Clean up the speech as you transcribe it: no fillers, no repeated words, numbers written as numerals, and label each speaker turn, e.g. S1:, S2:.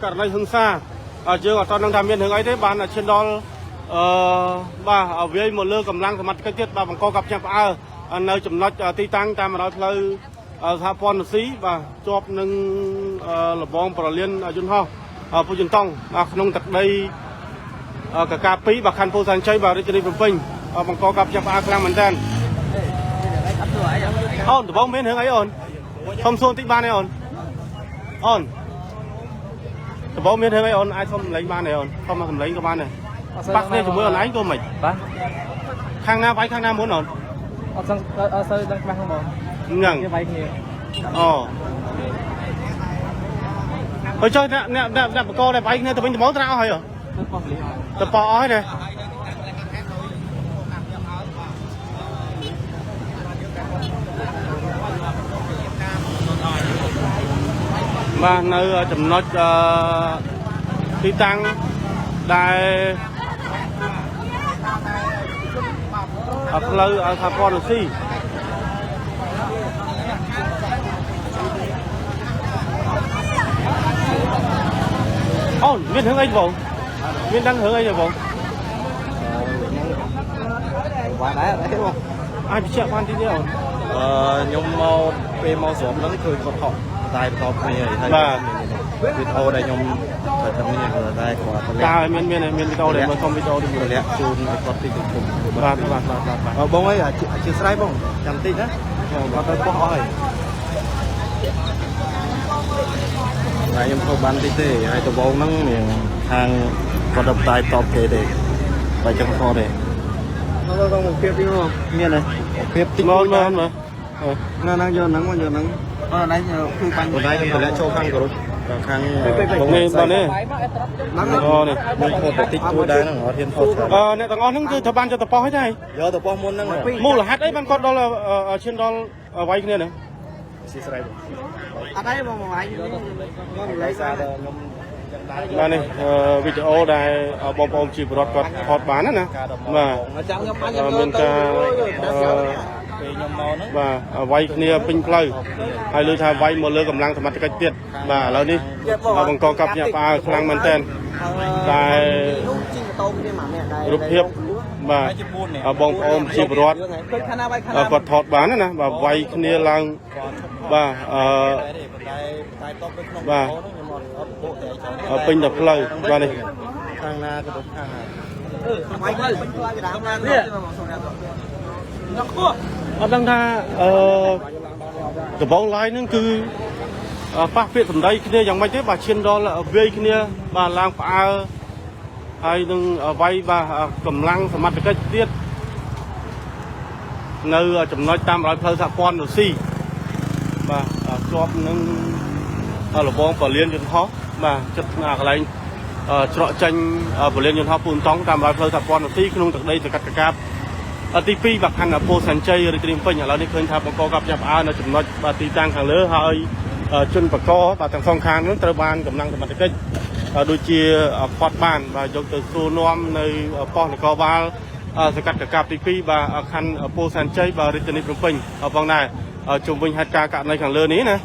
S1: ករណីហឹង្សាយើងអត់នឹងថាមានរឿងអីទេបានឈានដល់បាទវាយមកលើកម្លាំងសមត្ថកិច្ចទៀតបាទបង្កកັບផ្ទះផ្អើនៅចំណុចទីតាំងតាមបណ្ដោយផ្លូវសហព័ន្ធស៊ីបាទជាប់នឹងលបងប្រលានយន្តហោះពុជន្តង់ក្នុងទឹកដីកកា2បាទខណ្ឌពោធិ៍សែនជ័យបាទរាជធានីភ្នំពេញបង្កកັບផ្ទះផ្អើខ្លាំងមែនតើអូនដំបងមានរឿងអីអូនសុំសួរបន្តិចបានទេអូនដំបងមានរឿងអីអូនអាចសុំសម្លេងបានទេអូនសុំមកសម្លេងក៏បានដែរបាក់គ្នាជាមួយអូនឯងក៏មិនបាទខាងណាវាយខាងណាមុនអូនអត់សូវដឹងច្បាស់ហ្នឹងបងហ្នឹងវាយគ្នាអូហើយចុះអ្នកបកដែលវាយគ្នាទៅវិញទៅមកត្រាអស់ហើយទៅប៉អស់ហើយទេបាទនៅចំណុចទីតាំងដែលផ្លូវសហព័ន្ធស៊ីអូនមានរឿងអីបងមានដឹងរឿងអីទេបងបានដែរបងអាចបញ្ជាក់បានទីនេះអូន
S2: ខ្ញុំមកពេលមកស្រុកហ្នឹងគឺគាត់ហក់តែបន្តគ្នាហើយបាទវីដេអូដែលខ្ញុំតែតែមានតែគាត់
S1: តើមានវីដេអូដែលមើលកុំវីដេអូទីលាក់ជូនឲ្យគាត់ទីជុំបាទ
S2: បងអីអធិស្ឋានបងចាំតិចណាគាត់ទៅបោះអស់ហើយខ្ញុំធ្វើបានតិចទេហើយដំបងហ្នឹងមានខាងគាត់ទៅតែតបគេទេបើចឹងខទេ
S1: មកកងភាពទីមក
S2: មានទេភាពតិច
S1: មកណា
S2: យកហ្នឹងមកយកហ្នឹង
S1: អត់ណៃគឺបាញ់
S2: បណ្ដៃខ្ញុំលាក់ចូលខាងក្រុមខាង
S1: បងនេះបងនេះ
S2: អូនេះមួយខុសតិចជួយដែរហ្នឹងអត់ហ៊ានខុស
S1: អ្នកទាំងអស់ហ្នឹងគឺត្រូវបានចុះតប៉ោះហើយ
S2: យកតប៉ោះមុនហ្នឹង
S1: មូលហេតុអីបានគាត់ដល់ឈានដល់វាយគ្នាហ្នឹង
S2: ស៊ីស្រ័យ
S1: អត់អីបងវាយ
S2: ខ្ញុំនិយាយសារខ្ញុំ
S1: បាទនេះវីដេអូដែលបងប្អូនជីវរដ្ឋគាត់ថតបានណា
S2: បាទចាំខ្ញុំបាញ់
S1: មានការ
S2: ពេលខ្ញុំមកហ្នឹង
S1: បាទវាយគ្នាពេញផ្លូវហើយលើថាវាយមកលើកម្លាំងសមត្ថកិច្ចទៀតបាទឥឡូវនេះបង្កកັບញាក់ផ្អើខ្លាំងមែនតើតែរូបភាពបាទបងប្អូនជីវរដ្ឋគាត់ថតបានណាបាទវាយគ្នាឡើងបាទបាទពេញតែផ្លូវបាទនេះ
S2: ខាងណាក៏ទៅខាងណា
S1: វាយទៅពេញផ្លូវកណ្ដាលនេះអត់ដឹងថាដំបងឡាយហ្នឹងគឺប៉ះពាក្យសម្ដីគ្នាយ៉ាងម៉េចទេបាទឈានដល់វាយគ្នាបាទឡើងផ្អើហើយនឹងវាយបាទកម្លាំងសមត្ថកិច្ចទៀតនៅចំណុចតាមរយផ្លូវសហព័ន្ធរុស្ស៊ីបាទជាប់នឹងលបងពលានយន្តហោះបាទចិត្តកន្លែងច្រកចេញពលានយន្តហោះពូនតង់តាមរយផ្លូវសហព័ន្ធរុស្ស៊ីក្នុងទឹកដីសង្កាត់កកាបទី2បាទខណ្ឌពោធិ៍សែនជ័យរាជធានីភ្នំពេញឥឡូវនេះឃើញថាបង្កកັບចាប់ផ្អើនៅចំណុចបាទទីតាំងខាងលើហើយជនបកបាទទាំងសងខាងនោះត្រូវបានកម្លាំងសមត្ថកិច្ចដូចជាខាត់បានបាទយកទៅសួរនាំនៅប៉ុស្តិ៍នគរបាលសង្កាត់កកាបទី2បាទខណ្ឌពោធិ៍សែនជ័យបាទរាជធានីភ្នំពេញផងដែរជុំវិញហេតុការណ៍ករណីខាងលើនេះណា